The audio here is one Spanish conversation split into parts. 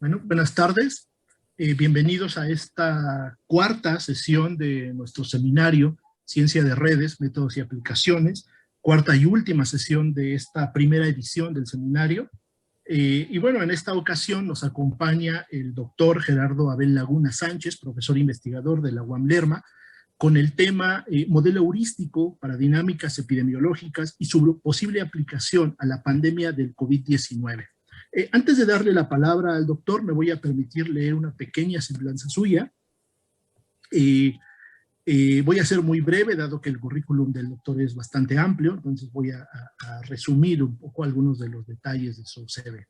Bueno, buenas tardes. Bienvenidos a esta cuarta sesión de nuestro seminario Ciencia de Redes, Métodos y Aplicaciones, cuarta y última sesión de esta primera edición del seminario. Y bueno, en esta ocasión nos acompaña el doctor Gerardo Abel Laguna Sánchez, profesor investigador de la UAM Lerma, con el tema modelo heurístico para dinámicas epidemiológicas y su posible aplicación a la pandemia del COVID-19. Antes de darle la palabra al doctor, me voy a permitir leer una pequeña semblanza suya. Voy a ser muy breve, dado que el currículum del doctor es bastante amplio, entonces voy a resumir un poco algunos de los detalles de su CV.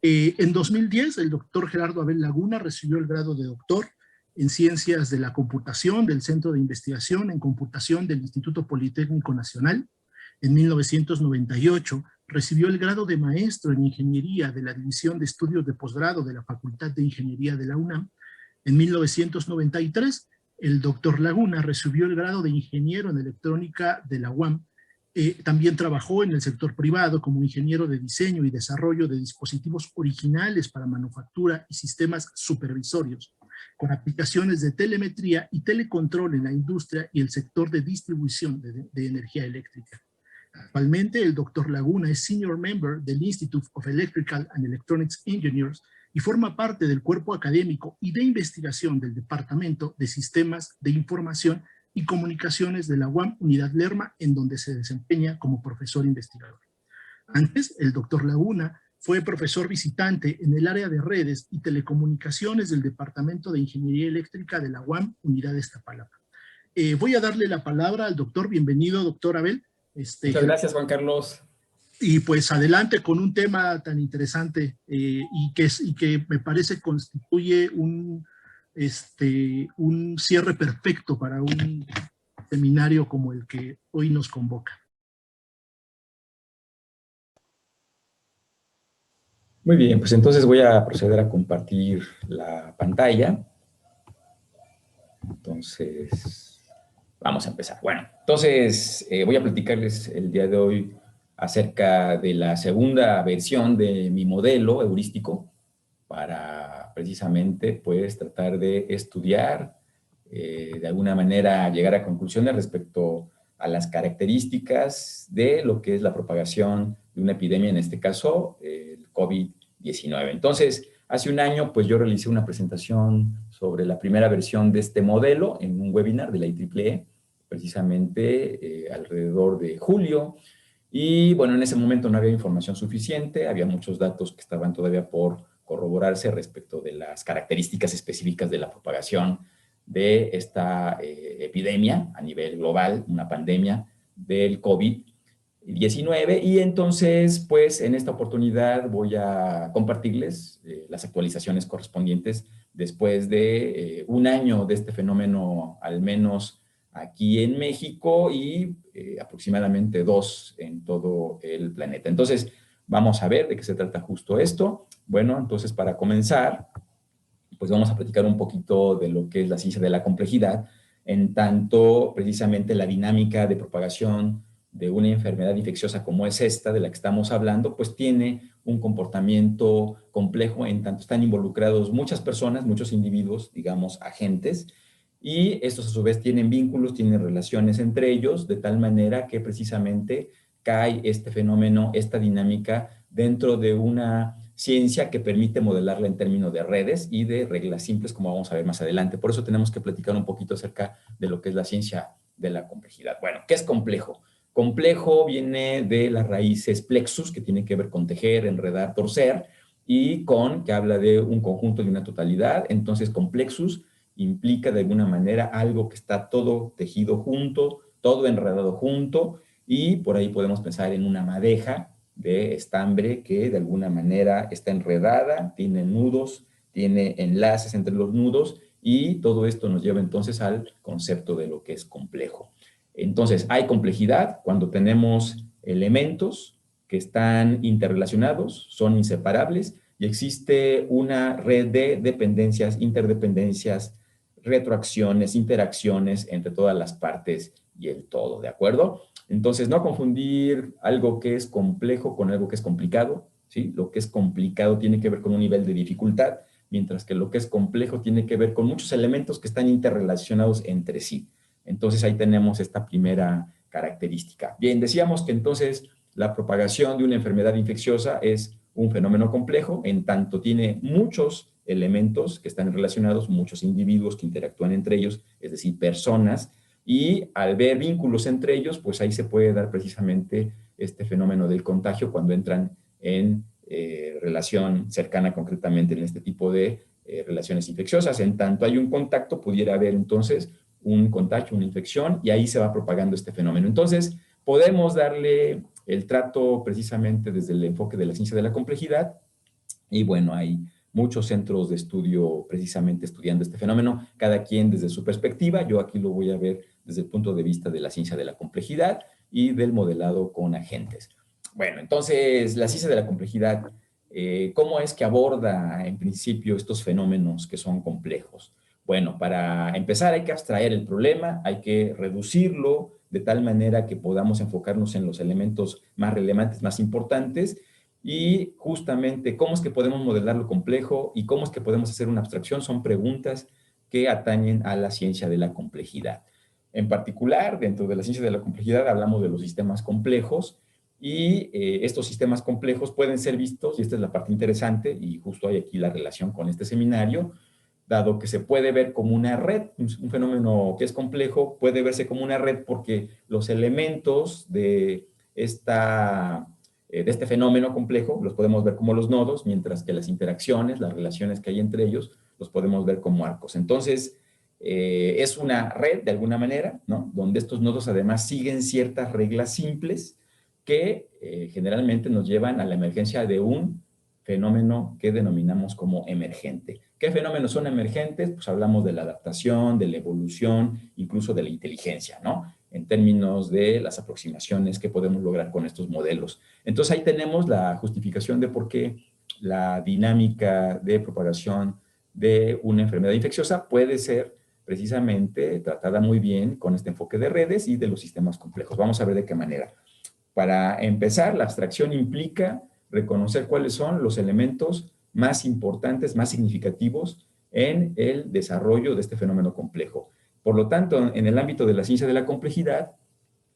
En 2010, el doctor Gerardo Abel Laguna recibió el grado de doctor en Ciencias de la Computación del Centro de Investigación en Computación del Instituto Politécnico Nacional. En 1998, recibió el grado de maestro en Ingeniería de la División de Estudios de Posgrado de la Facultad de Ingeniería de la UNAM. En 1993, el doctor Laguna recibió el grado de Ingeniero en Electrónica de la UAM. También trabajó en el sector privado como ingeniero de diseño y desarrollo de dispositivos originales para manufactura y sistemas supervisorios, con aplicaciones de telemetría y telecontrol en la industria y el sector de distribución de energía eléctrica. Actualmente, el doctor Laguna es Senior Member del Institute of Electrical and Electronics Engineers y forma parte del cuerpo académico y de investigación del Departamento de Sistemas de Información y Comunicaciones de la UAM Unidad Lerma, en donde se desempeña como profesor investigador. Antes, el doctor Laguna fue profesor visitante en el área de redes y telecomunicaciones del Departamento de Ingeniería Eléctrica de la UAM Unidad Iztapalapa. Voy a darle la palabra al doctor. Bienvenido, doctor Abel. Muchas gracias, Juan Carlos. Y pues adelante con un tema tan interesante y que me parece constituye un cierre perfecto para un seminario como el que hoy nos convoca. Muy bien, pues entonces voy a proceder a compartir la pantalla. Entonces, vamos a empezar. Bueno, entonces voy a platicarles el día de hoy acerca de la segunda versión de mi modelo heurístico para precisamente pues tratar de estudiar, de alguna manera llegar a conclusiones respecto a las características de lo que es la propagación de una epidemia, en este caso el COVID-19. Entonces, hace un año pues yo realicé una presentación sobre la primera versión de este modelo en un webinar de la IEEE, precisamente alrededor de julio. Y bueno, en ese momento no había información suficiente, había muchos datos que estaban todavía por corroborarse respecto de las características específicas de la propagación de esta epidemia a nivel global, una pandemia del COVID-19. Y entonces, pues en esta oportunidad voy a compartirles las actualizaciones correspondientes después de un año de este fenómeno, al menos aquí en México, y aproximadamente 2 en todo el planeta. Entonces, vamos a ver de qué se trata justo esto. Bueno, entonces para comenzar, pues vamos a platicar un poquito de lo que es la ciencia de la complejidad, en tanto precisamente la dinámica de propagación de una enfermedad infecciosa como es esta, de la que estamos hablando, pues tiene un comportamiento complejo, en tanto están involucrados muchas personas, muchos individuos, digamos, agentes, y estos a su vez tienen vínculos, tienen relaciones entre ellos, de tal manera que precisamente cae este fenómeno, esta dinámica, dentro de una ciencia que permite modelarla en términos de redes y de reglas simples, como vamos a ver más adelante. Por eso tenemos que platicar un poquito acerca de lo que es la ciencia de la complejidad. Bueno, ¿qué es complejo? Complejo viene de las raíces plexus, que tiene que ver con tejer, enredar, torcer, y con, que habla de un conjunto de una totalidad. Entonces, complexus implica de alguna manera algo que está todo tejido junto, todo enredado junto, y por ahí podemos pensar en una madeja de estambre que de alguna manera está enredada, tiene nudos, tiene enlaces entre los nudos, y todo esto nos lleva entonces al concepto de lo que es complejo. Entonces, hay complejidad cuando tenemos elementos que están interrelacionados, son inseparables, y existe una red de dependencias, interdependencias, retroacciones, interacciones entre todas las partes y el todo, ¿de acuerdo? Entonces, no confundir algo que es complejo con algo que es complicado, ¿sí? Lo que es complicado tiene que ver con un nivel de dificultad, mientras que lo que es complejo tiene que ver con muchos elementos que están interrelacionados entre sí. Entonces ahí tenemos esta primera característica. Bien, decíamos que entonces la propagación de una enfermedad infecciosa es un fenómeno complejo, en tanto tiene muchos elementos que están relacionados, muchos individuos que interactúan entre ellos, es decir, personas, y al ver vínculos entre ellos, pues ahí se puede dar precisamente este fenómeno del contagio cuando entran en relación cercana concretamente en este tipo de relaciones infecciosas. En tanto hay un contacto, pudiera haber entonces un contagio, una infección, y ahí se va propagando este fenómeno. Entonces, podemos darle el trato precisamente desde el enfoque de la ciencia de la complejidad, y bueno, hay muchos centros de estudio precisamente estudiando este fenómeno, cada quien desde su perspectiva. Yo aquí lo voy a ver desde el punto de vista de la ciencia de la complejidad y del modelado con agentes. Bueno, entonces, la ciencia de la complejidad, ¿cómo es que aborda en principio estos fenómenos que son complejos? Bueno, para empezar hay que abstraer el problema, hay que reducirlo de tal manera que podamos enfocarnos en los elementos más relevantes, más importantes, y justamente cómo es que podemos modelar lo complejo y cómo es que podemos hacer una abstracción son preguntas que atañen a la ciencia de la complejidad. En particular, dentro de la ciencia de la complejidad hablamos de los sistemas complejos, y estos sistemas complejos pueden ser vistos, y esta es la parte interesante, y justo hay aquí la relación con este seminario, dado que se puede ver como una red, un fenómeno que es complejo, puede verse como una red porque los elementos de este fenómeno complejo los podemos ver como los nodos, mientras que las interacciones, las relaciones que hay entre ellos, los podemos ver como arcos. Entonces, es una red de alguna manera, ¿no? Donde estos nodos además siguen ciertas reglas simples que generalmente nos llevan a la emergencia de un fenómeno que denominamos como emergente. ¿Qué fenómenos son emergentes? Pues hablamos de la adaptación, de la evolución, incluso de la inteligencia, ¿no? En términos de las aproximaciones que podemos lograr con estos modelos. Entonces ahí tenemos la justificación de por qué la dinámica de propagación de una enfermedad infecciosa puede ser precisamente tratada muy bien con este enfoque de redes y de los sistemas complejos. Vamos a ver de qué manera. Para empezar, la abstracción implica reconocer cuáles son los elementos más importantes, más significativos en el desarrollo de este fenómeno complejo. Por lo tanto, en el ámbito de la ciencia de la complejidad,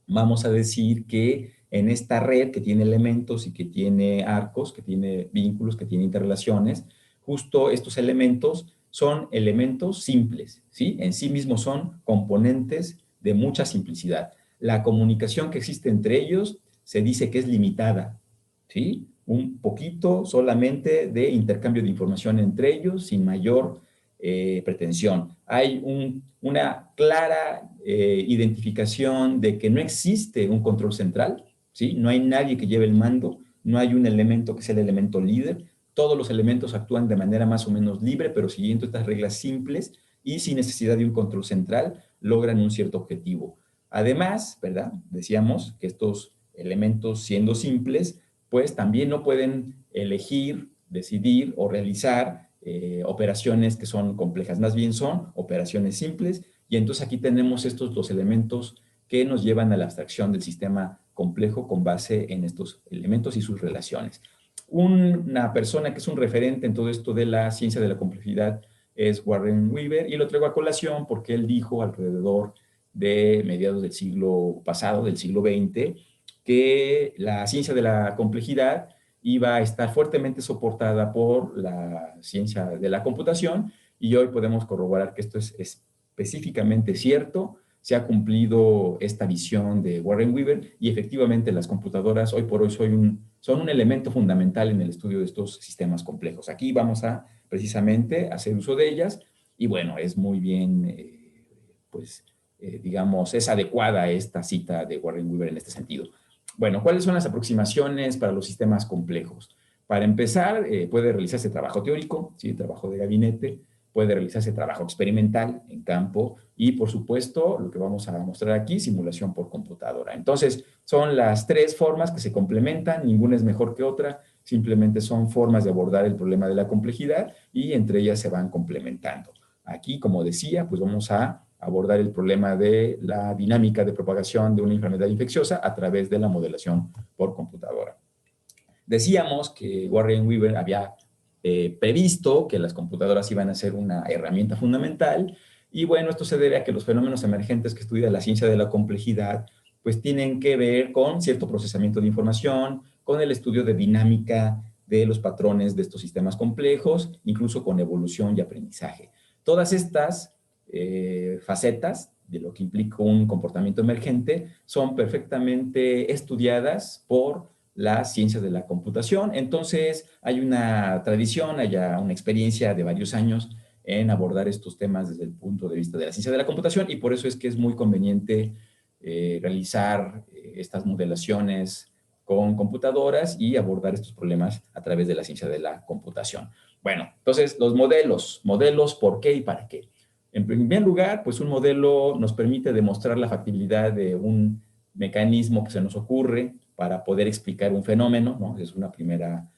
vamos a decir que en esta red que tiene elementos y que tiene arcos, que tiene vínculos, que tiene interrelaciones, justo estos elementos son elementos simples, ¿sí? En sí mismos son componentes de mucha simplicidad. La comunicación que existe entre ellos se dice que es limitada, ¿sí? Un poquito solamente de intercambio de información entre ellos sin mayor pretensión. Hay una clara identificación de que no existe un control central, ¿sí? No hay nadie que lleve el mando, no hay un elemento que sea el elemento líder, todos los elementos actúan de manera más o menos libre, pero siguiendo estas reglas simples y sin necesidad de un control central, logran un cierto objetivo. Además, ¿verdad? Decíamos que estos elementos, siendo simples, pues también no pueden elegir, decidir o realizar operaciones que son complejas, más bien son operaciones simples, y entonces aquí tenemos estos dos elementos que nos llevan a la abstracción del sistema complejo con base en estos elementos y sus relaciones. Una persona que es un referente en todo esto de la ciencia de la complejidad es Warren Weaver, y lo traigo a colación porque él dijo alrededor de mediados del siglo pasado, del siglo XX, que la ciencia de la complejidad iba a estar fuertemente soportada por la ciencia de la computación, y hoy podemos corroborar que esto es específicamente cierto. Se ha cumplido esta visión de Warren Weaver, y efectivamente las computadoras hoy por hoy son un elemento fundamental en el estudio de estos sistemas complejos. Aquí vamos a precisamente hacer uso de ellas, y bueno, es muy bien, digamos, es adecuada esta cita de Warren Weaver en este sentido. Bueno, ¿cuáles son las aproximaciones para los sistemas complejos? Para empezar, puede realizarse trabajo teórico, ¿sí? Trabajo de gabinete, puede realizarse trabajo experimental en campo, y por supuesto, lo que vamos a mostrar aquí, simulación por computadora. Entonces, son las tres formas que se complementan, ninguna es mejor que otra, simplemente son formas de abordar el problema de la complejidad y entre ellas se van complementando. Aquí, como decía, pues vamos a abordar el problema de la dinámica de propagación de una enfermedad infecciosa a través de la modelación por computadora. Decíamos que Warren Weaver había previsto que las computadoras iban a ser una herramienta fundamental, y bueno, esto se debe a que los fenómenos emergentes que estudia la ciencia de la complejidad pues tienen que ver con cierto procesamiento de información, con el estudio de dinámica de los patrones de estos sistemas complejos, incluso con evolución y aprendizaje. Todas estas facetas de lo que implica un comportamiento emergente son perfectamente estudiadas por las ciencias de la computación. Entonces, hay una tradición, hay una experiencia de varios años en abordar estos temas desde el punto de vista de la ciencia de la computación, y por eso es que es muy conveniente realizar estas modelaciones con computadoras y abordar estos problemas a través de la ciencia de la computación. Bueno, entonces, los modelos. Modelos, ¿por qué y para qué? En primer lugar, pues un modelo nos permite demostrar la factibilidad de un mecanismo que se nos ocurre para poder explicar un fenómeno, ¿no? Es una primera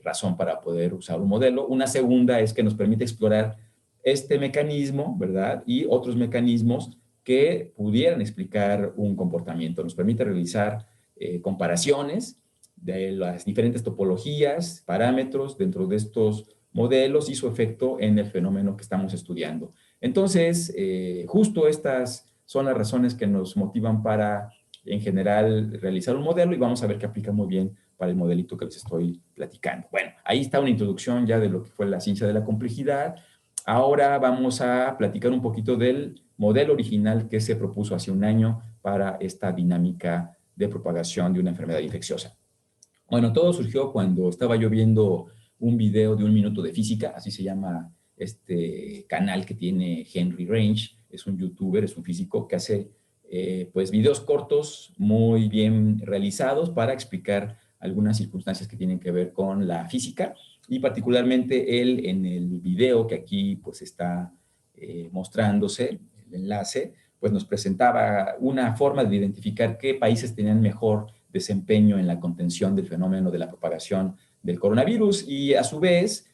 razón para poder usar un modelo. Una segunda es que nos permite explorar este mecanismo, ¿verdad? Y otros mecanismos que pudieran explicar un comportamiento. Nos permite realizar comparaciones de las diferentes topologías, parámetros dentro de estos modelos y su efecto en el fenómeno que estamos estudiando. Entonces, justo estas son las razones que nos motivan para, en general, realizar un modelo, y vamos a ver que aplica muy bien para el modelito que les estoy platicando. Bueno, ahí está una introducción ya de lo que fue la ciencia de la complejidad. Ahora vamos a platicar un poquito del modelo original que se propuso hace un año para esta dinámica de propagación de una enfermedad infecciosa. Bueno, todo surgió cuando estaba yo viendo un video de 1 minuto de física, así se llama este canal que tiene Henry Range. Es un youtuber, es un físico que hace pues videos cortos muy bien realizados para explicar algunas circunstancias que tienen que ver con la física, y particularmente él en el video que aquí pues está mostrándose, el enlace, pues nos presentaba una forma de identificar qué países tenían mejor desempeño en la contención del fenómeno de la propagación del coronavirus, y a su vez,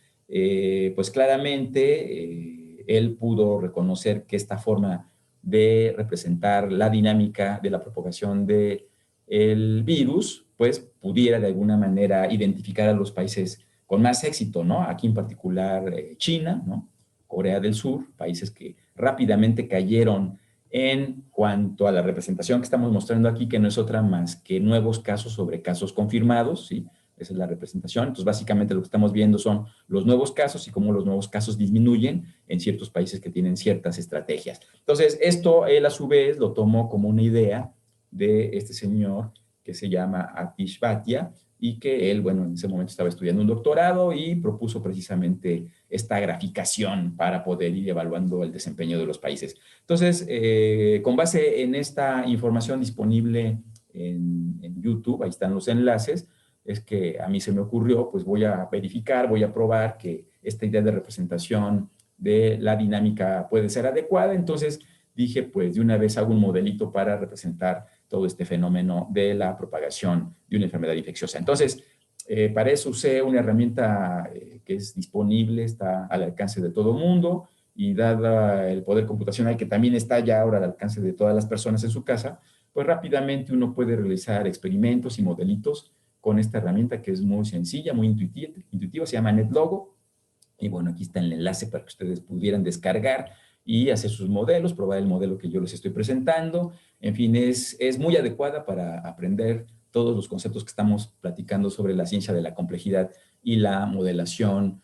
pues claramente él pudo reconocer que esta forma de representar la dinámica de la propagación del virus, pues pudiera de alguna manera identificar a los países con más éxito, ¿no? Aquí en particular China, ¿no? Corea del Sur, países que rápidamente cayeron en cuanto a la representación que estamos mostrando aquí, que no es otra más que nuevos casos sobre casos confirmados, ¿sí? Esa es la representación. Entonces, básicamente lo que estamos viendo son los nuevos casos y cómo los nuevos casos disminuyen en ciertos países que tienen ciertas estrategias. Entonces, esto él a su vez lo tomó como una idea de este señor que se llama Atish Bhatia, y que él, bueno, en ese momento estaba estudiando un doctorado y propuso precisamente esta graficación para poder ir evaluando el desempeño de los países. Entonces, con base en esta información disponible en YouTube, ahí están los enlaces, es que a mí se me ocurrió, pues voy a verificar, voy a probar que esta idea de representación de la dinámica puede ser adecuada. Entonces dije, pues de una vez hago un modelito para representar todo este fenómeno de la propagación de una enfermedad infecciosa. Entonces, para eso usé una herramienta que es disponible, está al alcance de todo el mundo, y dada el poder computacional que también está ya ahora al alcance de todas las personas en su casa, pues rápidamente uno puede realizar experimentos y modelitos con esta herramienta que es muy sencilla, muy intuitiva, se llama NetLogo. Y bueno, aquí está el enlace para que ustedes pudieran descargar y hacer sus modelos, probar el modelo que yo les estoy presentando. En fin, es muy adecuada para aprender todos los conceptos que estamos platicando sobre la ciencia de la complejidad y la modelación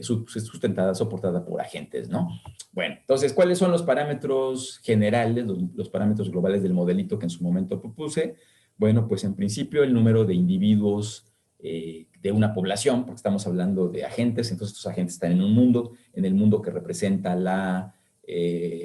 sustentada, soportada por agentes, ¿no? Bueno, entonces, ¿cuáles son los parámetros generales, los parámetros globales del modelito que en su momento propuse? Bueno, pues en principio el número de individuos de una población, porque estamos hablando de agentes. Entonces estos agentes están en un mundo, en el mundo que representa la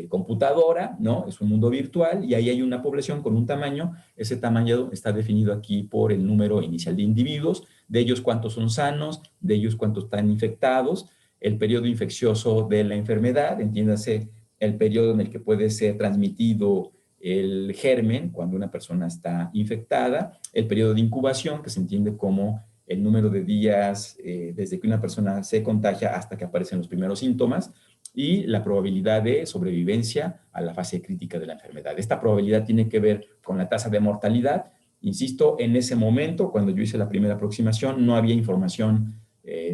computadora, ¿no? Es un mundo virtual, y ahí hay una población con un tamaño. Ese tamaño está definido aquí por el número inicial de individuos, de ellos cuántos son sanos, de ellos cuántos están infectados, el periodo infeccioso de la enfermedad, entiéndase el periodo en el que puede ser transmitido el germen cuando una persona está infectada, el periodo de incubación, que se entiende como el número de días desde que una persona se contagia hasta que aparecen los primeros síntomas, y la probabilidad de sobrevivencia a la fase crítica de la enfermedad. Esta probabilidad tiene que ver con la tasa de mortalidad, Insisto, en ese momento, cuando yo hice la primera aproximación, no había información,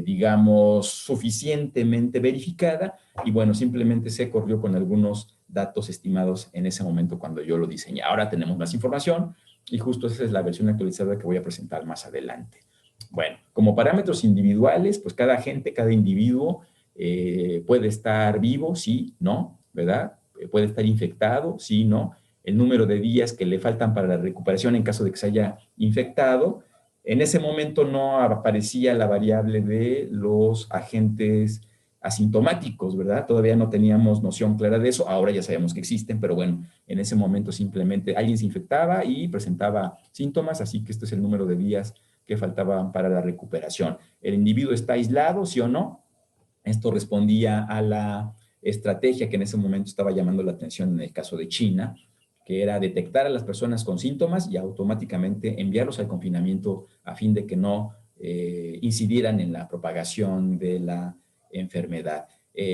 digamos, suficientemente verificada, y bueno, simplemente se corrió con algunos datos estimados en ese momento cuando yo lo diseñé. Ahora tenemos más información, y justo esa es la versión actualizada que voy a presentar más adelante. Bueno, como parámetros individuales, pues cada agente, cada individuo puede estar vivo, sí, no, ¿verdad? Puede estar infectado, sí, no. El número de días que le faltan para la recuperación en caso de que se haya infectado. En ese momento no aparecía la variable de los agentes asintomáticos, ¿verdad? Todavía no teníamos noción clara de eso, ahora ya sabemos que existen, pero bueno, en ese momento simplemente alguien se infectaba y presentaba síntomas, así que este es el número de días que faltaban para la recuperación. ¿El individuo está aislado, sí o no? Esto respondía a la estrategia que en ese momento estaba llamando la atención en el caso de China, que era detectar a las personas con síntomas y automáticamente enviarlos al confinamiento a fin de que no incidieran en la propagación de la enfermedad.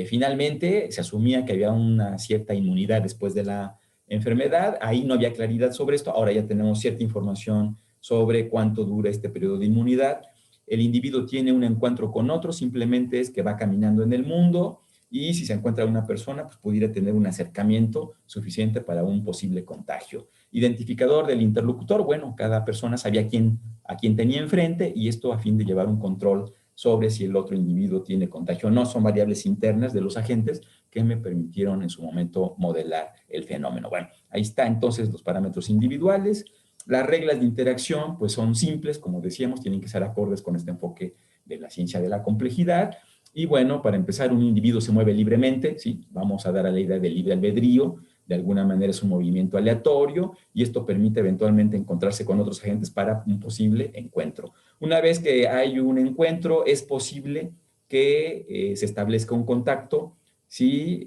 Finalmente, se asumía que había una cierta inmunidad después de la enfermedad. Ahí no había claridad sobre esto. Ahora ya tenemos cierta información sobre cuánto dura este periodo de inmunidad. El individuo tiene un encuentro con otro, simplemente es que va caminando en el mundo, y si se encuentra una persona, pues pudiera tener un acercamiento suficiente para un posible contagio. Identificador del interlocutor, bueno, cada persona sabía a quién tenía enfrente, y esto a fin de llevar un control sobre si el otro individuo tiene contagio o no. Son variables internas de los agentes que me permitieron en su momento modelar el fenómeno. Bueno, ahí está entonces los parámetros individuales. Las reglas de interacción pues son simples, como decíamos, tienen que ser acordes con este enfoque de la ciencia de la complejidad. Y bueno, para empezar, un individuo se mueve libremente, ¿sí? Vamos a dar a la idea del libre albedrío, de alguna manera es un movimiento aleatorio, y esto permite eventualmente encontrarse con otros agentes para un posible encuentro. Una vez que hay un encuentro, es posible que se establezca un contacto, si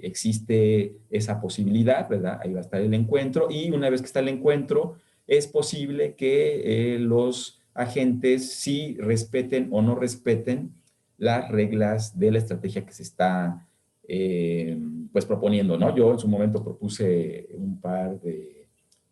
existe esa posibilidad, ¿verdad? Ahí va a estar el encuentro, y una vez que está el encuentro, es posible que los agentes sí respeten o no respeten las reglas de la estrategia que se está pues proponiendo, ¿no? Yo en su momento propuse un par de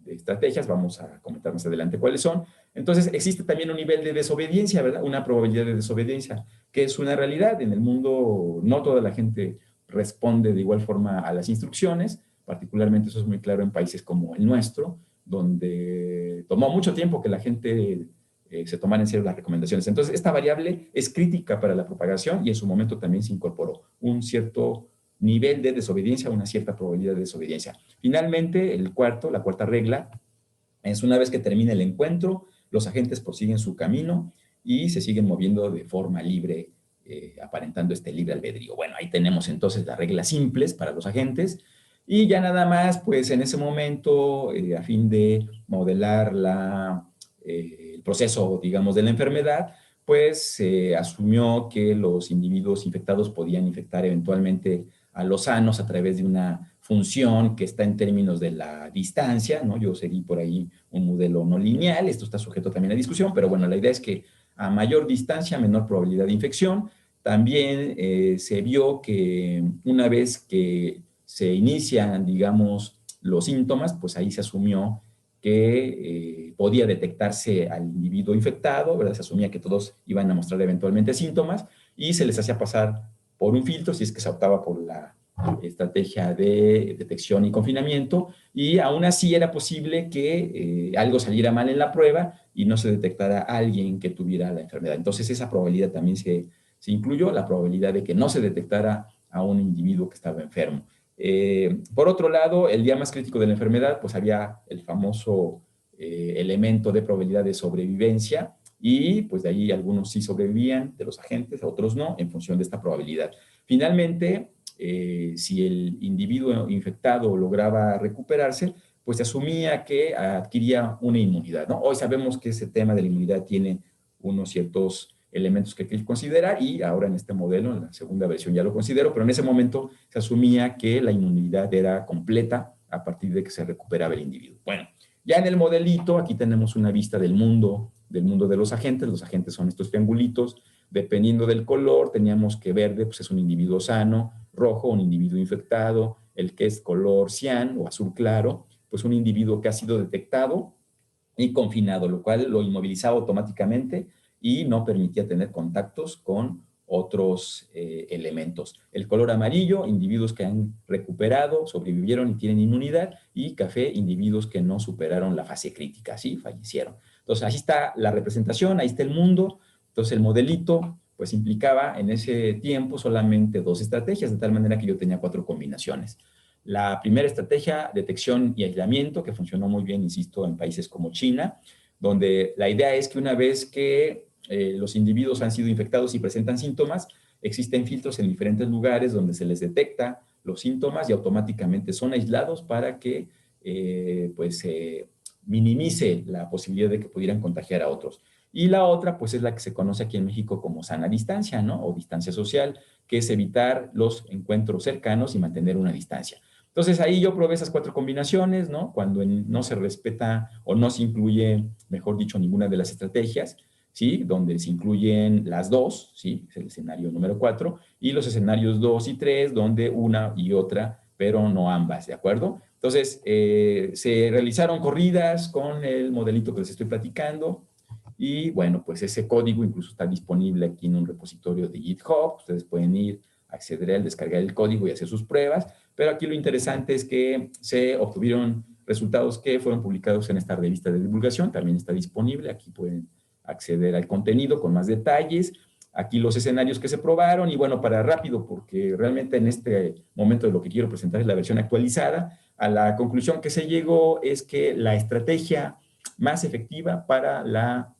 estrategias, vamos a comentar más adelante cuáles son. Entonces existe también un nivel de desobediencia, ¿verdad? Una probabilidad de desobediencia, que es una realidad. En el mundo no toda la gente responde de igual forma a las instrucciones, particularmente eso es muy claro en países como el nuestro, donde tomó mucho tiempo que la gente se toman en serio las recomendaciones. Entonces, esta variable es crítica para la propagación, y en su momento también se incorporó un cierto nivel de desobediencia, una cierta probabilidad de desobediencia. Finalmente, la cuarta regla, es una vez que termina el encuentro, los agentes prosiguen su camino y se siguen moviendo de forma libre, aparentando este libre albedrío. Bueno, ahí tenemos entonces las reglas simples para los agentes, y ya nada más, pues en ese momento, a fin de modelar el proceso, digamos, de la enfermedad, pues se asumió que los individuos infectados podían infectar eventualmente a los sanos a través de una función que está en términos de la distancia, ¿no? Yo seguí por ahí un modelo no lineal, esto está sujeto también a discusión, pero bueno, la idea es que a mayor distancia, menor probabilidad de infección. También se vio que una vez que se inician, digamos, los síntomas, pues ahí se asumió que podía detectarse al individuo infectado, ¿verdad? Se asumía que todos iban a mostrar eventualmente síntomas, y se les hacía pasar por un filtro si es que se optaba por la estrategia de detección y confinamiento, y aún así era posible que algo saliera mal en la prueba y no se detectara a alguien que tuviera la enfermedad. Entonces esa probabilidad también se incluyó, la probabilidad de que no se detectara a un individuo que estaba enfermo. Por otro lado, el día más crítico de la enfermedad, pues había el famoso elemento de probabilidad de sobrevivencia, y pues de ahí algunos sí sobrevivían de los agentes, otros no, en función de esta probabilidad. Finalmente, si el individuo infectado lograba recuperarse, pues se asumía que adquiría una inmunidad, ¿no? Hoy sabemos que ese tema de la inmunidad tiene unos ciertos elementos que hay que considerar, y ahora en este modelo, en la segunda versión ya lo considero, pero en ese momento se asumía que la inmunidad era completa a partir de que se recuperaba el individuo. Bueno, ya en el modelito, aquí tenemos una vista del mundo de los agentes son estos triangulitos, dependiendo del color, teníamos que verde pues es un individuo sano, rojo un individuo infectado, el que es color cian o azul claro, pues un individuo que ha sido detectado y confinado, lo cual lo inmovilizaba automáticamente y no permitía tener contactos con otros elementos. El color amarillo, individuos que han recuperado, sobrevivieron y tienen inmunidad, y café, individuos que no superaron la fase crítica, ¿sí? Fallecieron. Entonces, ahí está la representación, ahí está el mundo. Entonces, el modelito, pues, implicaba en ese tiempo solamente 2 estrategias, de tal manera que yo tenía 4 combinaciones. La primera estrategia, detección y aislamiento, que funcionó muy bien, insisto, en países como China, donde la idea es que una vez que los individuos han sido infectados y presentan síntomas, existen filtros en diferentes lugares donde se les detecta los síntomas y automáticamente son aislados para que pues se minimice la posibilidad de que pudieran contagiar a otros. Y la otra, pues, es la que se conoce aquí en México como sana distancia, ¿no? O distancia social, que es evitar los encuentros cercanos y mantener una distancia. Entonces, ahí yo probé esas 4 combinaciones, ¿no? Cuando no se respeta o no se incluye, mejor dicho, ninguna de las estrategias, ¿sí? Donde se incluyen las 2, ¿sí? Es el escenario número 4, y los escenarios 2 y 3, donde una y otra, pero no ambas, ¿de acuerdo? Entonces, se realizaron corridas con el modelito que les estoy platicando, y bueno, pues ese código incluso está disponible aquí en un repositorio de GitHub. Ustedes pueden ir, acceder al descargar el código y hacer sus pruebas, pero aquí lo interesante es que se obtuvieron resultados que fueron publicados en esta revista de divulgación. También está disponible, aquí pueden acceder al contenido con más detalles. Aquí los escenarios que se probaron, y bueno, para rápido, porque realmente en este momento lo que quiero presentar es la versión actualizada. A la conclusión que se llegó es que la estrategia más efectiva para la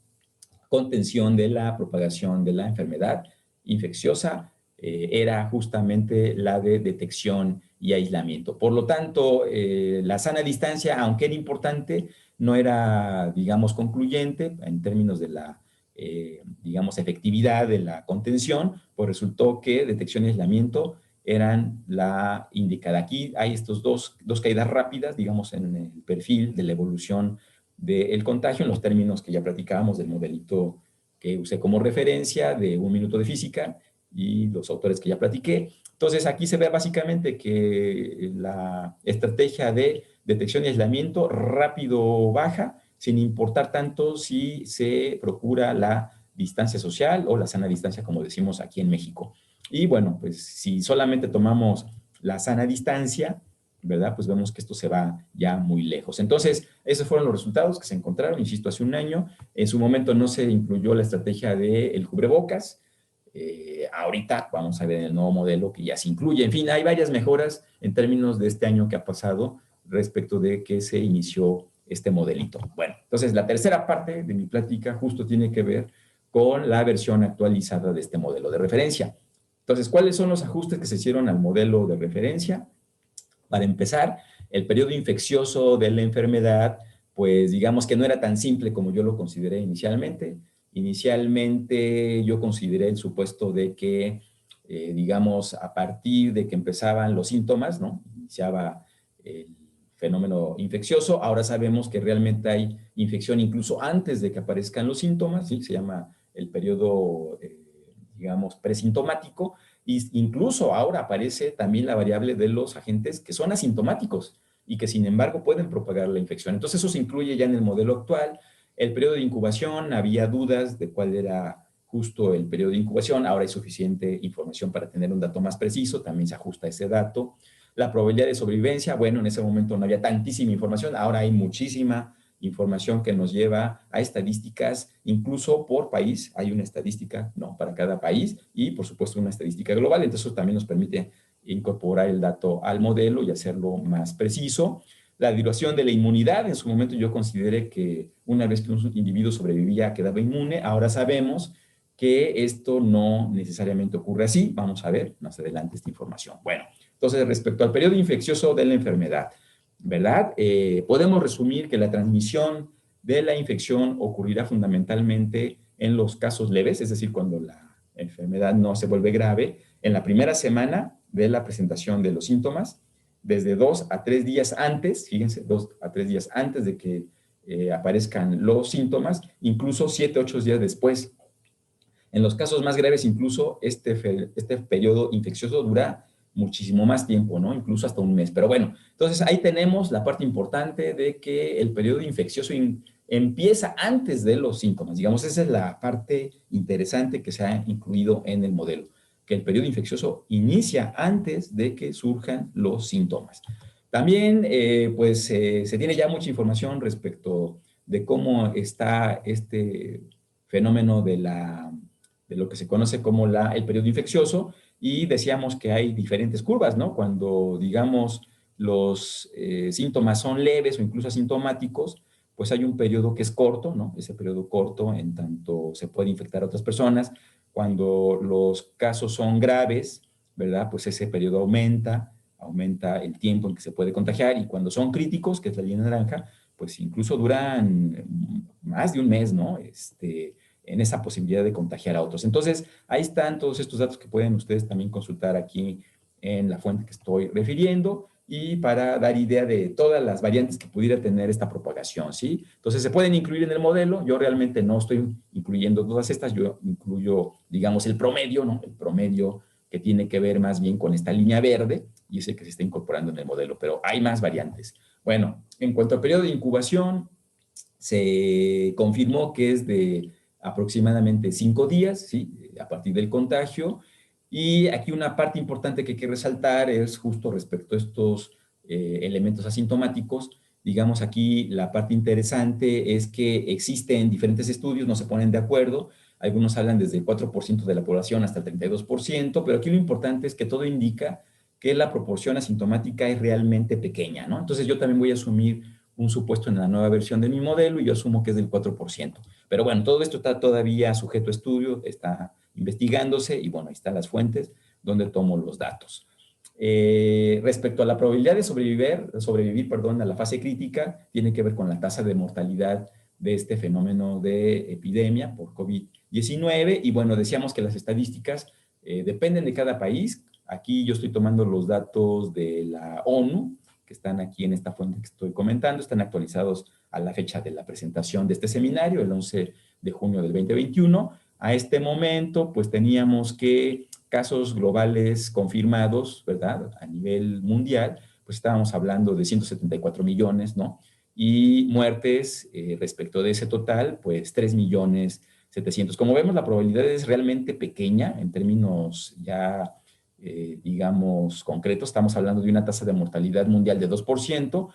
contención de la propagación de la enfermedad infecciosa era justamente la de detección y aislamiento. Por lo tanto, la sana distancia, aunque era importante, no era, digamos, concluyente en términos de la, digamos, efectividad de la contención, pues resultó que detección y aislamiento eran la indicada. Aquí hay estos dos caídas rápidas, digamos, en el perfil de la evolución del contagio, en los términos que ya platicábamos del modelito que usé como referencia de 1 minuto de física y los autores que ya platiqué. Entonces, aquí se ve básicamente que la estrategia de detección y aislamiento rápido baja, sin importar tanto si se procura la distancia social o la sana distancia, como decimos aquí en México. Y bueno, pues si solamente tomamos la sana distancia, ¿verdad? Pues vemos que esto se va ya muy lejos. Entonces, esos fueron los resultados que se encontraron, insisto, hace un año. En su momento no se incluyó la estrategia del cubrebocas. Ahorita vamos a ver en el nuevo modelo que ya se incluye. En fin, hay varias mejoras en términos de este año que ha pasado respecto de que se inició este modelito. Bueno, entonces la tercera parte de mi plática justo tiene que ver con la versión actualizada de este modelo de referencia. Entonces, ¿cuáles son los ajustes que se hicieron al modelo de referencia? Para empezar, el periodo infeccioso de la enfermedad, pues digamos que no era tan simple como yo lo consideré inicialmente. Inicialmente yo consideré el supuesto de que, digamos, a partir de que empezaban los síntomas, ¿no? Iniciaba el fenómeno infeccioso. Ahora sabemos que realmente hay infección incluso antes de que aparezcan los síntomas, ¿sí? Se llama el periodo, digamos, presintomático. Y incluso ahora aparece también la variable de los agentes que son asintomáticos y que sin embargo pueden propagar la infección. Entonces eso se incluye ya en el modelo actual. El periodo de incubación, había dudas de cuál era justo el periodo de incubación. Ahora hay suficiente información para tener un dato más preciso, también se ajusta ese dato. La probabilidad de sobrevivencia, bueno, en ese momento no había tantísima información, ahora hay muchísima información que nos lleva a estadísticas, incluso por país, hay una estadística, ¿no?, para cada país, y por supuesto una estadística global. Entonces eso también nos permite incorporar el dato al modelo y hacerlo más preciso. La duración de la inmunidad, en su momento yo consideré que una vez que un individuo sobrevivía quedaba inmune. Ahora sabemos que esto no necesariamente ocurre así. Vamos a ver más adelante esta información. Bueno, entonces respecto al periodo infeccioso de la enfermedad, ¿verdad? Podemos resumir que la transmisión de la infección ocurrirá fundamentalmente en los casos leves, es decir, cuando la enfermedad no se vuelve grave, en la primera semana de la presentación de los síntomas, desde 2 a 3 días antes, fíjense, 2 a 3 días antes de que aparezcan los síntomas, incluso 7, 8 días después. En los casos más graves, incluso este periodo infeccioso dura muchísimo más tiempo, ¿no? Incluso hasta un mes. Pero bueno, entonces ahí tenemos la parte importante de que el periodo infeccioso empieza antes de los síntomas. Digamos, esa es la parte interesante que se ha incluido en el modelo, que el periodo infeccioso inicia antes de que surjan los síntomas. También, pues, se tiene ya mucha información respecto de cómo está este fenómeno de lo que se conoce como el periodo infeccioso, y decíamos que hay diferentes curvas, ¿no? Cuando, digamos, los síntomas son leves o incluso asintomáticos, pues hay un periodo que es corto, ¿no? Ese periodo corto en tanto se puede infectar a otras personas. Cuando los casos son graves, ¿verdad? Pues ese periodo aumenta el tiempo en que se puede contagiar, y cuando son críticos, que es la línea naranja, pues incluso duran más de un mes, ¿no? En esa posibilidad de contagiar a otros. Entonces, ahí están todos estos datos que pueden ustedes también consultar aquí en la fuente que estoy refiriendo, y para dar idea de todas las variantes que pudiera tener esta propagación, ¿sí? Entonces, se pueden incluir en el modelo. Yo realmente no estoy incluyendo todas estas, yo incluyo, digamos, el promedio, ¿no? El promedio que tiene que ver más bien con esta línea verde, y ese que se está incorporando en el modelo, pero hay más variantes. Bueno, en cuanto al periodo de incubación, se confirmó que es de aproximadamente 5 días, ¿sí? A partir del contagio. Y aquí una parte importante que hay que resaltar es justo respecto a estos elementos asintomáticos. Digamos, aquí la parte interesante es que existen diferentes estudios, no se ponen de acuerdo. Algunos hablan desde el 4% de la población hasta el 32%, pero aquí lo importante es que todo indica que la proporción asintomática es realmente pequeña, ¿no? Entonces yo también voy a asumir un supuesto en la nueva versión de mi modelo, y yo asumo que es del 4%. Pero bueno, todo esto está todavía sujeto a estudio, está investigándose, y bueno, ahí están las fuentes donde tomo los datos. Respecto a la probabilidad de sobrevivir, a la fase crítica, tiene que ver con la tasa de mortalidad de este fenómeno de epidemia por COVID-19, y bueno, decíamos que las estadísticas dependen de cada país. Aquí yo estoy tomando los datos de la ONU, que están aquí en esta fuente que estoy comentando, están actualizados a la fecha de la presentación de este seminario, el 11 de junio del 2021. A este momento, pues teníamos que casos globales confirmados, ¿verdad? A nivel mundial, pues estábamos hablando de 174 millones, ¿no? Y muertes respecto de ese total, pues 3 millones 700. Como vemos, la probabilidad es realmente pequeña en términos ya digamos, concretos. Estamos hablando de una tasa de mortalidad mundial de 2%,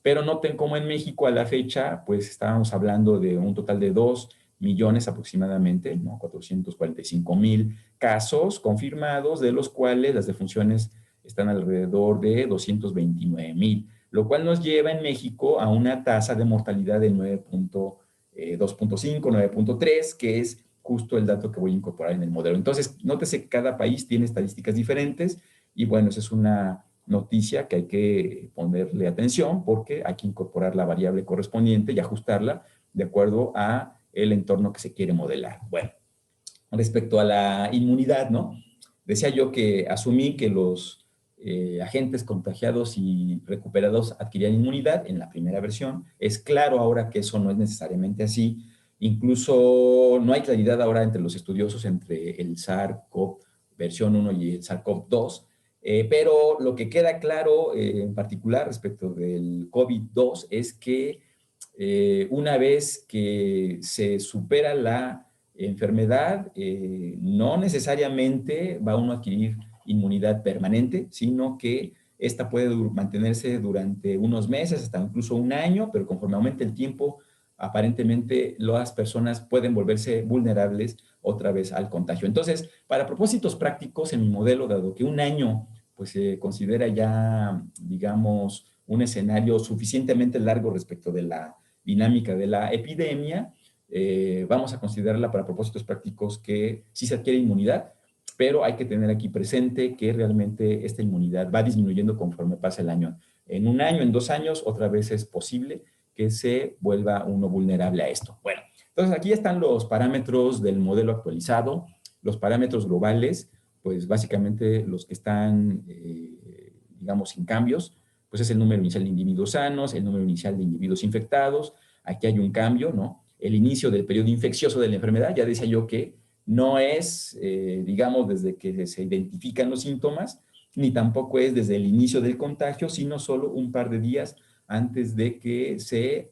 pero noten cómo en México a la fecha, pues estábamos hablando de un total de 2 millones aproximadamente, ¿no? 445,000 casos confirmados, de los cuales las defunciones están alrededor de 229,000, lo cual nos lleva en México a una tasa de mortalidad de 2.5, 9.3, que es justo el dato que voy a incorporar en el modelo. Entonces, nótese que cada país tiene estadísticas diferentes, y bueno, esa es una noticia que hay que ponerle atención, porque hay que incorporar la variable correspondiente y ajustarla de acuerdo a el entorno que se quiere modelar. Bueno, respecto a la inmunidad, ¿no? Decía yo que asumí que los agentes contagiados y recuperados adquirían inmunidad en la primera versión. Es claro ahora que eso no es necesariamente así. Incluso no hay claridad ahora entre los estudiosos entre el SARS-CoV versión 1 y el SARS-CoV-2, pero lo que queda claro en particular respecto del COVID-2 es que una vez que se supera la enfermedad, no necesariamente va uno a adquirir inmunidad permanente, sino que esta puede mantenerse durante unos meses, hasta incluso un año, pero conforme aumente el tiempo, aparentemente las personas pueden volverse vulnerables otra vez al contagio. Entonces, para propósitos prácticos en mi modelo, dado que un año pues se considera ya, digamos, un escenario suficientemente largo respecto de la dinámica de la epidemia, vamos a considerarla para propósitos prácticos que sí se adquiere inmunidad, pero hay que tener aquí presente que realmente esta inmunidad va disminuyendo conforme pasa el año. En un año, en 2 años, otra vez es posible que se vuelva uno vulnerable a esto. Bueno, entonces aquí están los parámetros del modelo actualizado, los parámetros globales, pues básicamente los que están, digamos, sin cambios, pues es el número inicial de individuos sanos, el número inicial de individuos infectados. Aquí hay un cambio, ¿no? El inicio del periodo infeccioso de la enfermedad, ya decía yo que no es, digamos, desde que se identifican los síntomas, ni tampoco es desde el inicio del contagio, sino solo un par de días antes de que se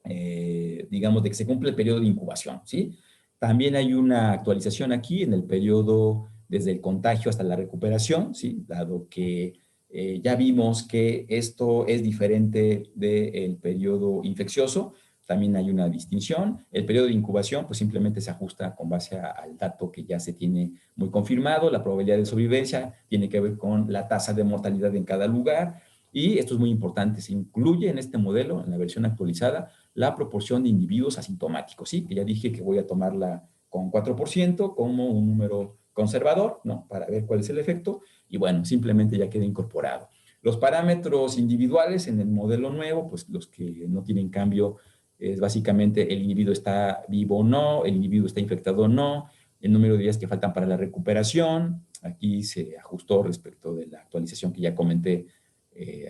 digamos, de que se cumple el periodo de incubación, ¿sí? También hay una actualización aquí en el periodo desde el contagio hasta la recuperación, ¿sí? Dado que ya vimos que esto es diferente del periodo infeccioso, también hay una distinción. El periodo de incubación, pues simplemente se ajusta con base al dato que ya se tiene muy confirmado. La probabilidad de sobrevivencia tiene que ver con la tasa de mortalidad en cada lugar. Y esto es muy importante, se incluye en este modelo, en la versión actualizada, la proporción de individuos asintomáticos, ¿sí? Que ya dije que voy a tomarla con 4% como un número conservador, ¿no? Para ver cuál es el efecto. Y bueno, simplemente ya queda incorporado. Los parámetros individuales en el modelo nuevo, pues los que no tienen cambio, es básicamente el individuo está vivo o no, el individuo está infectado o no, el número de días que faltan para la recuperación. Aquí se ajustó respecto de la actualización que ya comenté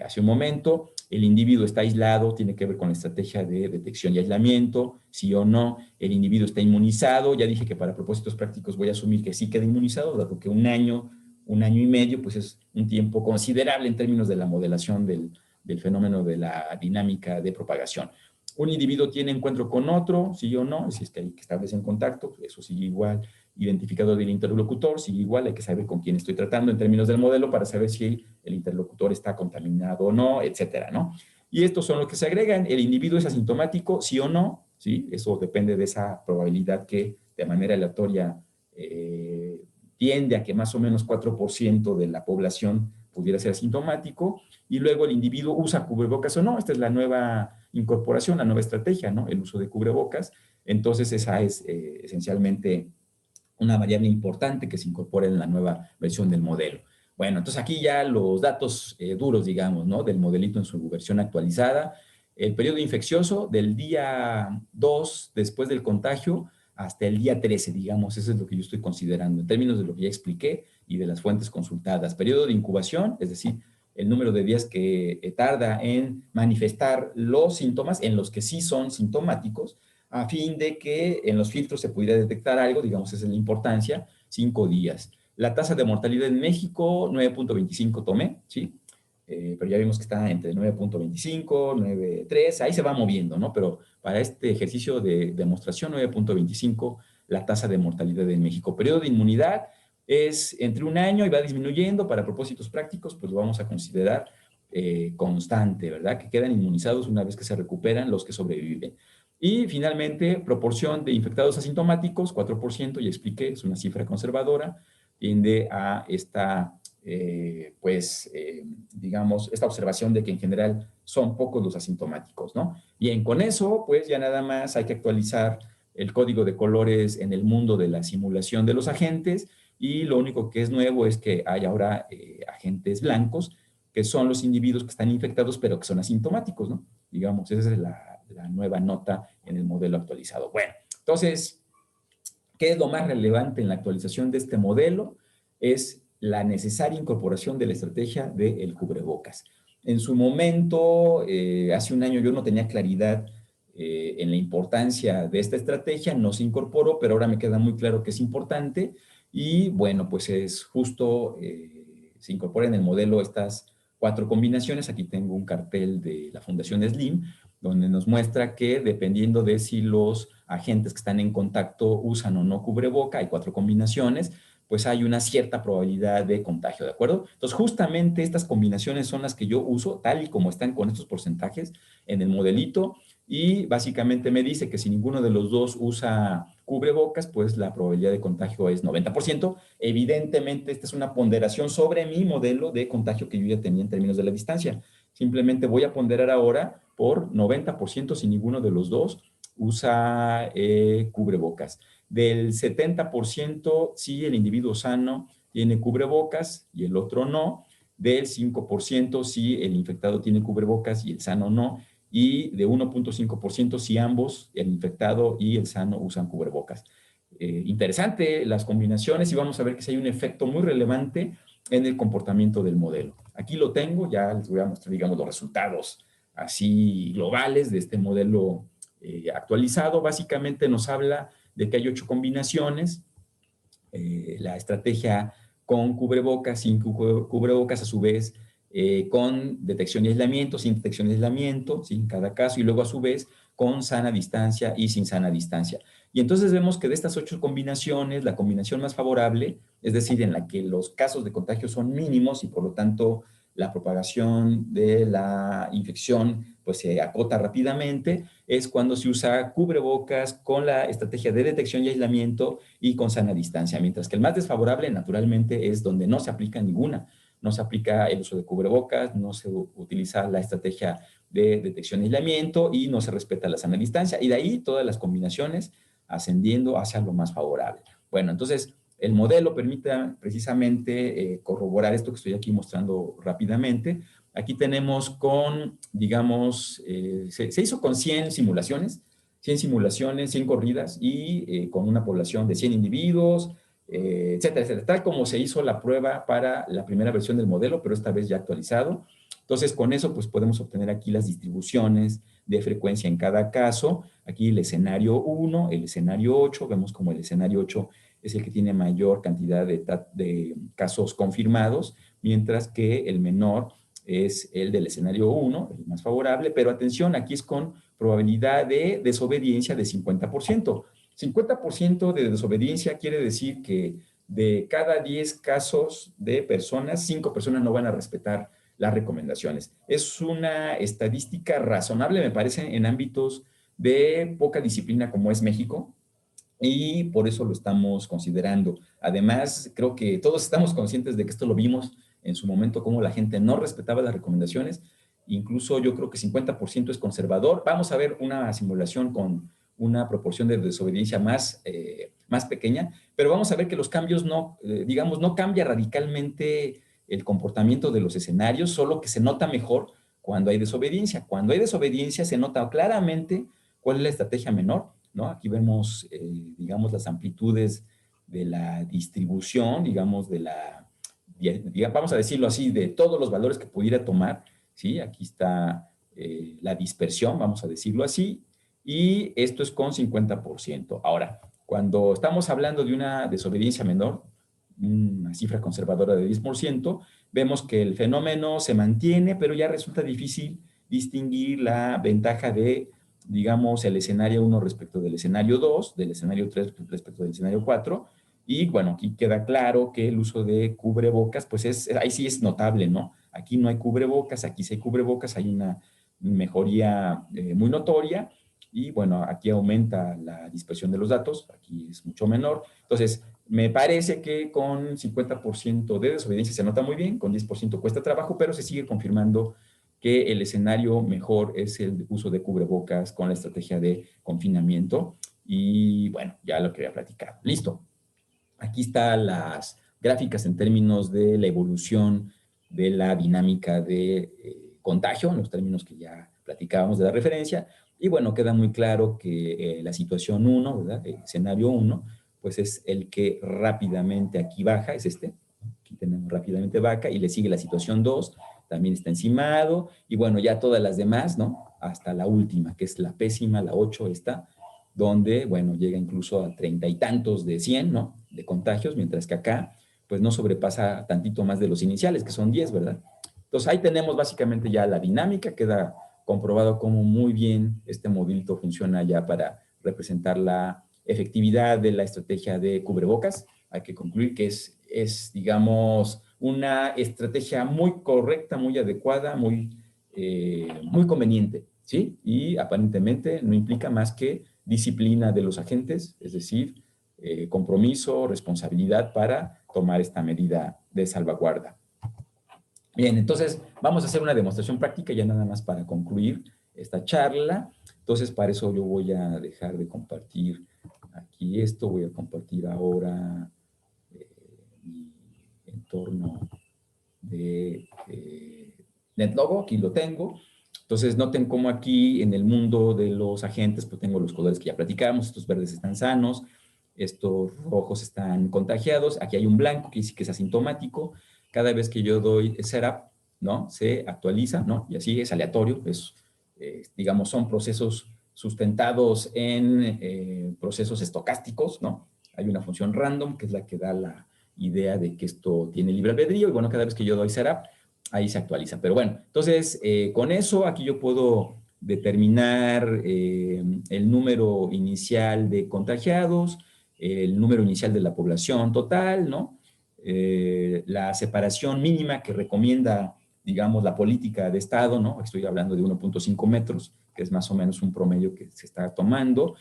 hace un momento. El individuo está aislado, tiene que ver con la estrategia de detección y aislamiento, sí o no. El individuo está inmunizado, ya dije que para propósitos prácticos voy a asumir que sí queda inmunizado, dado que un año y medio, pues es un tiempo considerable en términos de la modelación del fenómeno de la dinámica de propagación. Un individuo tiene encuentro con otro, sí o no, si es que hay que establecer contacto, eso sigue igual. Identificador del interlocutor, sigue igual, hay que saber con quién estoy tratando en términos del modelo para saber si el interlocutor está contaminado o no, etcétera, ¿no? Y estos son los que se agregan. El individuo es asintomático, sí o no, ¿sí? Eso depende de esa probabilidad que de manera aleatoria tiende a que más o menos 4% de la población pudiera ser asintomático, y luego el individuo usa cubrebocas o no. Esta es la nueva incorporación, la nueva estrategia, ¿no? El uso de cubrebocas. Entonces esa es esencialmente una variable importante que se incorpora en la nueva versión del modelo. Bueno, entonces aquí ya los datos duros, digamos, ¿no? Del modelito en su versión actualizada. El periodo infeccioso del día 2 después del contagio hasta el día 13, digamos, eso es lo que yo estoy considerando en términos de lo que ya expliqué y de las fuentes consultadas. Periodo de incubación, es decir, el número de días que tarda en manifestar los síntomas en los que sí son sintomáticos, a fin de que en los filtros se pudiera detectar algo, digamos, esa es la importancia, 5 días. La tasa de mortalidad en México, 9.25 tomé, ¿sí? Pero ya vimos que está entre 9.25, 9.3, ahí se va moviendo, ¿no? Pero para este ejercicio de demostración, 9.25 la tasa de mortalidad en México. Periodo de inmunidad es entre un año y va disminuyendo. Para propósitos prácticos, pues lo vamos a considerar constante, ¿verdad? Que quedan inmunizados una vez que se recuperan los que sobreviven. Y finalmente, proporción de infectados asintomáticos, 4%, ya expliqué, es una cifra conservadora, tiende a esta, digamos, esta observación de que en general son pocos los asintomáticos, ¿no? Bien, con eso, pues ya nada más hay que actualizar el código de colores en el mundo de la simulación de los agentes, y lo único que es nuevo es que hay ahora agentes blancos, que son los individuos que están infectados pero que son asintomáticos, ¿no? Digamos, esa es la nueva nota en el modelo actualizado. Bueno, entonces, ¿qué es lo más relevante en la actualización de este modelo? Es la necesaria incorporación de la estrategia del cubrebocas. En su momento, hace un año yo no tenía claridad en la importancia de esta estrategia, no se incorporó, pero ahora me queda muy claro que es importante, y bueno, pues es justo, se incorpora en el modelo estas 4 combinaciones. Aquí tengo un cartel de la Fundación Slim, donde nos muestra que dependiendo de si los agentes que están en contacto usan o no cubreboca, hay 4 combinaciones, pues hay una cierta probabilidad de contagio, ¿de acuerdo? Entonces, justamente estas combinaciones son las que yo uso, tal y como están con estos porcentajes en el modelito, y básicamente me dice que si ninguno de los dos usa cubrebocas, pues la probabilidad de contagio es 90%. Evidentemente, esta es una ponderación sobre mi modelo de contagio que yo ya tenía en términos de la distancia. Simplemente voy a ponderar ahora por 90% si ninguno de los dos usa cubrebocas. Del 70% si el individuo sano tiene cubrebocas y el otro no. Del 5% si el infectado tiene cubrebocas y el sano no. Y de 1.5% si ambos, el infectado y el sano, usan cubrebocas. Interesante las combinaciones, y vamos a ver que si hay un efecto muy relevante en el comportamiento del modelo. Aquí lo tengo, ya les voy a mostrar, digamos, los resultados así globales de este modelo actualizado. Básicamente nos habla de que hay 8 combinaciones. La estrategia con cubrebocas, sin cubrebocas, a su vez, con detección y aislamiento, sin detección y aislamiento, ¿sí? En cada caso, y luego a su vez con sana distancia y sin sana distancia. Y entonces vemos que de estas 8 combinaciones, la combinación más favorable, es decir, en la que los casos de contagio son mínimos y por lo tanto la propagación de la infección pues se acota rápidamente, es cuando se usa cubrebocas con la estrategia de detección y aislamiento y con sana distancia, mientras que el más desfavorable naturalmente es donde no se aplica ninguna. No se aplica el uso de cubrebocas, no se utiliza la estrategia de detección y aislamiento y no se respeta la sana distancia. Y de ahí todas las combinaciones ascendiendo hacia lo más favorable. Bueno, entonces el modelo permite precisamente corroborar esto que estoy aquí mostrando rápidamente. Aquí tenemos con, digamos, se hizo con 100 simulaciones, 100 corridas y con una población de 100 individuos, etcétera, etcétera. Tal como se hizo la prueba para la primera versión del modelo, pero esta vez ya actualizado. Entonces, con eso, pues podemos obtener aquí las distribuciones de frecuencia en cada caso. Aquí el escenario 1, el escenario 8, vemos como el escenario 8 es el que tiene mayor cantidad de casos confirmados, mientras que el menor es el del escenario 1, el más favorable, pero atención, aquí es con probabilidad de desobediencia de 50%. 50% de desobediencia quiere decir que de cada 10 casos de personas, 5 personas no van a respetar las recomendaciones. Es una estadística razonable, me parece, en ámbitos de poca disciplina como es México, y por eso lo estamos considerando. Además, creo que todos estamos conscientes de que esto lo vimos en su momento, como la gente no respetaba las recomendaciones. Incluso yo creo que 50% es conservador. Vamos a ver una simulación con una proporción de desobediencia más pequeña, pero vamos a ver que los cambios no, digamos, no cambia radicalmente el comportamiento de los escenarios, solo que se nota mejor cuando hay desobediencia. Cuando hay desobediencia se nota claramente cuál es la estrategia menor, ¿no? Aquí vemos, digamos, las amplitudes de la distribución, digamos, vamos a decirlo así, de todos los valores que pudiera tomar, ¿sí? Aquí está la dispersión, vamos a decirlo así, y esto es con 50%. Ahora, cuando estamos hablando de una desobediencia menor, una cifra conservadora de 10%, vemos que el fenómeno se mantiene, pero ya resulta difícil distinguir la ventaja de, digamos, el escenario 1 respecto del escenario 2, del escenario 3 respecto del escenario 4, y bueno, aquí queda claro que el uso de cubrebocas, pues ahí sí es notable, ¿no? Aquí no hay cubrebocas, aquí sí hay cubrebocas, hay una mejoría muy notoria, y bueno, aquí aumenta la dispersión de los datos, aquí es mucho menor. Entonces, me parece que con 50% de desobediencia se nota muy bien, con 10% cuesta trabajo, pero se sigue confirmando que el escenario mejor es el uso de cubrebocas con la estrategia de confinamiento. Y bueno, ya lo que había platicado. Listo. Aquí están las gráficas en términos de la evolución de la dinámica de contagio, en los términos que ya platicábamos de la referencia. Y bueno, queda muy claro que la situación 1, ¿verdad? El escenario 1, pues es el que rápidamente aquí baja, es este. Aquí tenemos rápidamente baja y le sigue la situación 2, también está encimado. Y bueno, ya todas las demás, ¿no? Hasta la última, que es la pésima, la 8, está, donde, bueno, llega incluso a 30 y tantos de 100, ¿no? De contagios, mientras que acá, pues no sobrepasa tantito más de los iniciales, que son 10, ¿verdad? Entonces ahí tenemos básicamente ya la dinámica, queda comprobado cómo muy bien este modelito funciona ya para representar la efectividad de la estrategia de cubrebocas. Hay que concluir que digamos, una estrategia muy correcta, muy adecuada, muy conveniente, ¿sí? Y aparentemente no implica más que disciplina de los agentes, es decir, compromiso, responsabilidad para tomar esta medida de salvaguarda. Bien, entonces vamos a hacer una demostración práctica ya nada más para concluir esta charla. Entonces, para eso yo voy a dejar de compartir aquí esto, voy a compartir ahora mi entorno de NetLogo, aquí lo tengo. Entonces, noten cómo aquí en el mundo de los agentes, pues tengo los colores que ya platicamos, estos verdes están sanos, estos rojos están contagiados, aquí hay un blanco que dice que es asintomático. Cada vez que yo doy setup, ¿no? Se actualiza, ¿no? Y así es aleatorio, digamos, son procesos sustentados en procesos estocásticos, ¿no? Hay una función random que es la que da la idea de que esto tiene libre albedrío y bueno, cada vez que yo doy setup, ahí se actualiza. Pero bueno, entonces con eso aquí yo puedo determinar el número inicial de contagiados, el número inicial de la población total, ¿no? La separación mínima que recomienda, digamos, la política de Estado, ¿no? Estoy hablando de 1.5 metros, que es más o menos un promedio que se está tomando.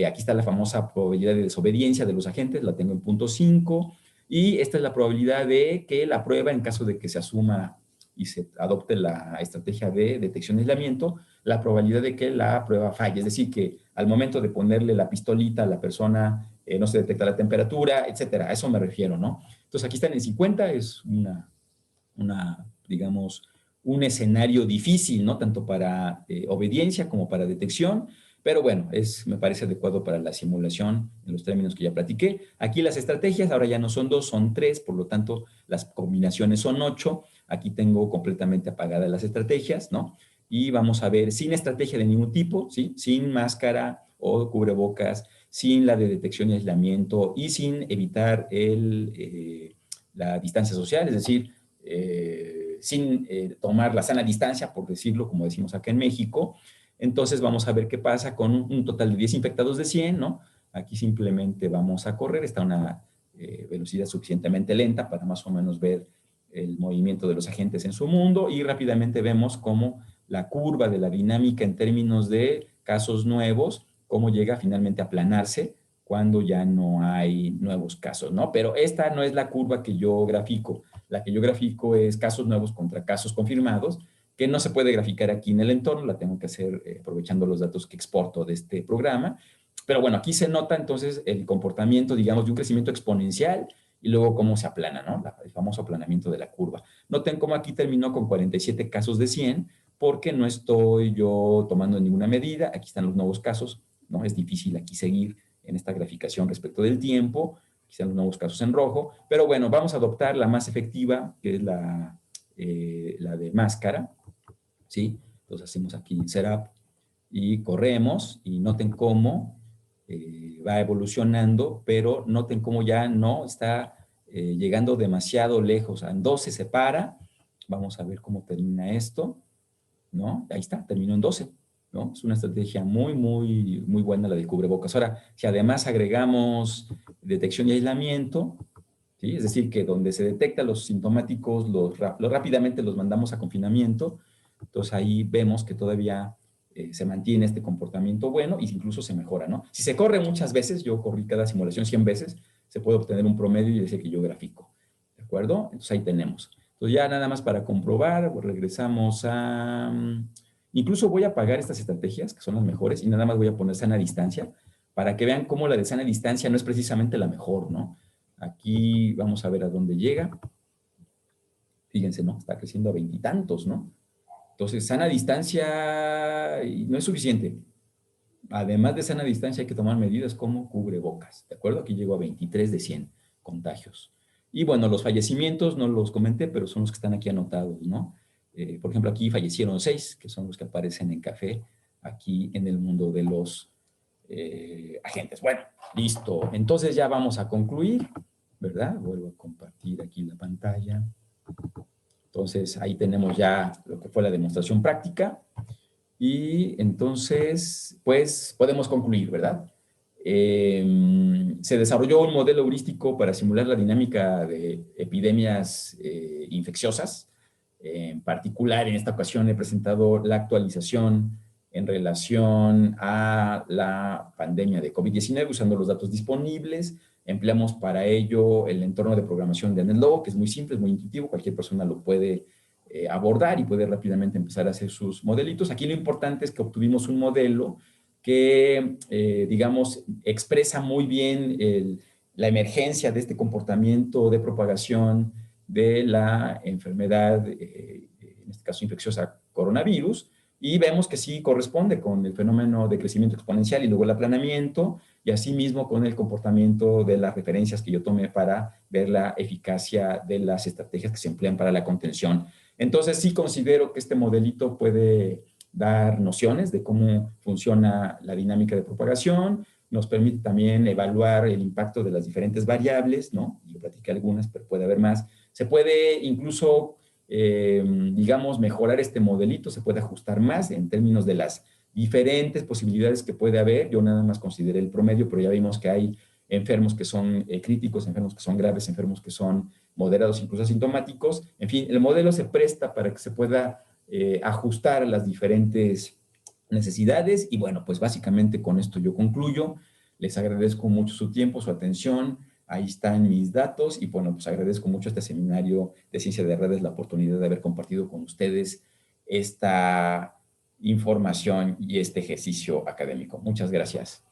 Aquí está la famosa probabilidad de desobediencia de los agentes, la tengo en 0.5, y esta es la probabilidad de que la prueba, en caso de que se asuma y se adopte la estrategia de detección y aislamiento, la probabilidad de que la prueba falle. Es decir, que al momento de ponerle la pistolita a la persona, no se detecta la temperatura, etcétera. A eso me refiero, ¿no? Entonces, aquí están en 50, es digamos, un escenario difícil, ¿no? Tanto para obediencia como para detección, pero bueno, me parece adecuado para la simulación en los términos que ya platiqué. Aquí las estrategias, ahora ya no son 2, son 3, por lo tanto, las combinaciones son 8. Aquí tengo completamente apagadas las estrategias, ¿no? Y vamos a ver, sin estrategia de ningún tipo, ¿sí? Sin máscara o cubrebocas, sin la de detección y aislamiento y sin evitar la distancia social, es decir, sin tomar la sana distancia, por decirlo, como decimos acá en México. Entonces vamos a ver qué pasa con un total de 10 infectados de 100, ¿no? Aquí simplemente vamos a correr, está a una velocidad suficientemente lenta para más o menos ver el movimiento de los agentes en su mundo, y rápidamente vemos cómo la curva de la dinámica en términos de casos nuevos, cómo llega finalmente a aplanarse cuando ya no hay nuevos casos, ¿no? Pero esta no es la curva que yo grafico. La que yo grafico es casos nuevos contra casos confirmados, que no se puede graficar aquí en el entorno, la tengo que hacer aprovechando los datos que exporto de este programa. Pero bueno, aquí se nota entonces el comportamiento, digamos, de un crecimiento exponencial y luego cómo se aplana, ¿no? El famoso aplanamiento de la curva. Noten cómo aquí terminó con 47 casos de 100, porque no estoy yo tomando ninguna medida. Aquí están los nuevos casos, ¿no? Es difícil aquí seguir en esta graficación respecto del tiempo. Aquí están los nuevos casos en rojo. Pero bueno, vamos a adoptar la más efectiva, que es la de máscara, ¿sí? Entonces hacemos aquí setup y corremos, y noten cómo va evolucionando, pero noten cómo ya no está llegando demasiado lejos. En 2 se separa. Vamos a ver cómo termina esto, ¿no? Ahí está, terminó en 12, ¿no? Es una estrategia muy, muy, muy buena la del cubrebocas. Ahora, si además agregamos detección y aislamiento, ¿sí? Es decir, que donde se detecta los sintomáticos, rápidamente los mandamos a confinamiento. Entonces ahí vemos que todavía se mantiene este comportamiento bueno y incluso se mejora, ¿no? Si se corre muchas veces, yo corrí cada simulación 100 veces, se puede obtener un promedio y ese que yo grafico, ¿de acuerdo? Entonces ahí tenemos. Entonces ya nada más para comprobar, pues regresamos a... Incluso voy a apagar estas estrategias, que son las mejores, y nada más voy a poner sana distancia, para que vean cómo la de sana distancia no es precisamente la mejor, ¿no? Aquí vamos a ver a dónde llega. Fíjense, ¿no? Está creciendo a 20 y tantos, ¿no? Entonces, sana distancia no es suficiente. Además de sana distancia, hay que tomar medidas como cubrebocas, ¿de acuerdo? Aquí llegó a 23 de 100 contagios. Y bueno, los fallecimientos no los comenté, pero son los que están aquí anotados, ¿no? Por ejemplo, aquí fallecieron 6, que son los que aparecen en café, aquí en el mundo de los agentes. Bueno, listo. Entonces ya vamos a concluir, ¿verdad? Vuelvo a compartir aquí la pantalla. Entonces, ahí tenemos ya lo que fue la demostración práctica. Y entonces, pues, podemos concluir, ¿verdad? Se desarrolló un modelo heurístico para simular la dinámica de epidemias infecciosas. En particular, en esta ocasión he presentado la actualización en relación a la pandemia de COVID-19 usando los datos disponibles. Empleamos para ello el entorno de programación de NetLogo, que es muy simple, es muy intuitivo, cualquier persona lo puede abordar y puede rápidamente empezar a hacer sus modelitos. Aquí lo importante es que obtuvimos un modelo que, digamos, expresa muy bien la emergencia de este comportamiento de propagación de la enfermedad, en este caso infecciosa coronavirus, y vemos que sí corresponde con el fenómeno de crecimiento exponencial y luego el aplanamiento, y asimismo con el comportamiento de las referencias que yo tomé para ver la eficacia de las estrategias que se emplean para la contención. Entonces sí considero que este modelito puede dar nociones de cómo funciona la dinámica de propagación, nos permite también evaluar el impacto de las diferentes variables, ¿no? Yo platiqué algunas, pero puede haber más. Se puede incluso digamos, mejorar este modelito, se puede ajustar más en términos de las diferentes posibilidades que puede haber. Yo nada más consideré el promedio, pero ya vimos que hay enfermos que son críticos, enfermos que son graves, enfermos que son moderados, incluso asintomáticos. En fin, el modelo se presta para que se pueda ajustar a las diferentes necesidades. Y bueno, pues básicamente con esto yo concluyo. Les agradezco mucho su tiempo, su atención. Ahí están mis datos y bueno, pues agradezco mucho este seminario de Ciencia de Redes, la oportunidad de haber compartido con ustedes esta información y este ejercicio académico. Muchas gracias.